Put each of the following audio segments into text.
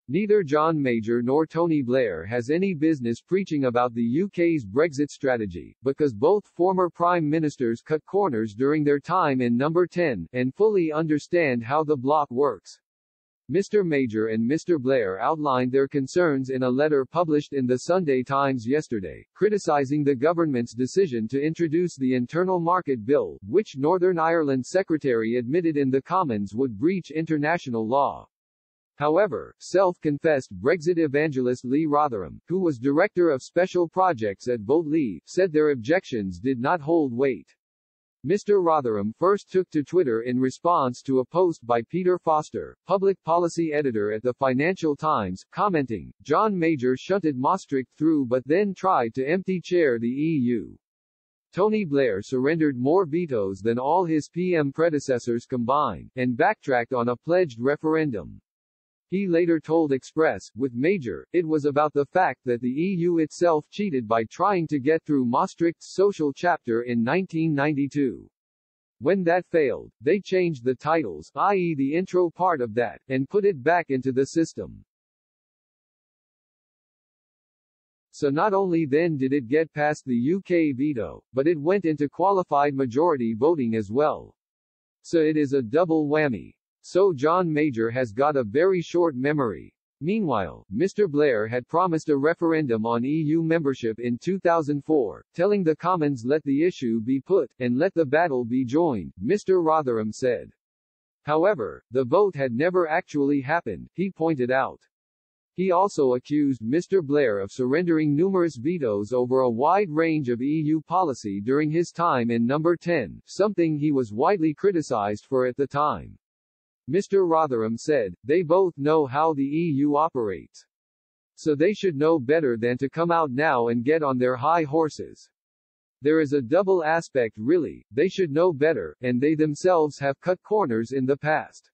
Neither John Major nor Tony Blair has any business preaching about the UK's Brexit strategy, because both former Prime Ministers cut corners during their time in Number 10, and fully understand how the bloc works. Mr. Major and Mr. Blair outlined their concerns in a letter published in the Sunday Times yesterday, criticising the government's decision to introduce the Internal Market Bill, which Northern Ireland's Secretary admitted in the Commons would breach international law. However, self-confessed Brexit evangelist Lee Rotherham, who was Director of Special Projects at Vote Leave, said their objections did not hold weight. Mr. Rotherham first took to Twitter in response to a post by Peter Foster, public policy editor at the Financial Times, commenting, "John Major shunted Maastricht through but then tried to empty chair the EU. Tony Blair surrendered more vetoes than all his PM predecessors combined, and backtracked on a pledged referendum." He later told Express, with Major, it was about the fact that the EU itself cheated by trying to get through Maastricht's social chapter in 1992. When that failed, they changed the titles, i.e. the intro part of that, and put it back into the system. So not only then did it get past the UK veto, but it went into qualified majority voting as well. So it is a double whammy. So John Major has got a very short memory. Meanwhile, Mr. Blair had promised a referendum on EU membership in 2004, telling the Commons let the issue be put, and let the battle be joined, Mr. Rotherham said. However, the vote had never actually happened, he pointed out. He also accused Mr. Blair of surrendering numerous vetoes over a wide range of EU policy during his time in Number 10, something he was widely criticized for at the time. Mr. Rotherham said, "They both know how the EU operates. So they should know better than to come out now and get on their high horses. There is a double aspect really, they should know better, and they themselves have cut corners in the past."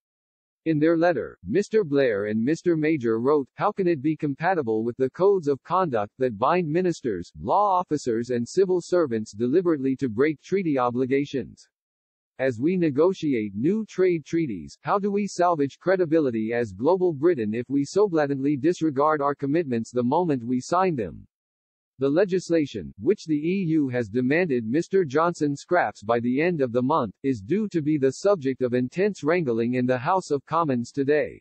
In their letter, Mr. Blair and Mr. Major wrote, "How can it be compatible with the codes of conduct that bind ministers, law officers and civil servants deliberately to break treaty obligations? As we negotiate new trade treaties, how do we salvage credibility as global Britain if we so blatantly disregard our commitments the moment we sign them? The legislation, which the EU has demanded Mr. Johnson scraps by the end of the month, is due to be the subject of intense wrangling in the House of Commons today.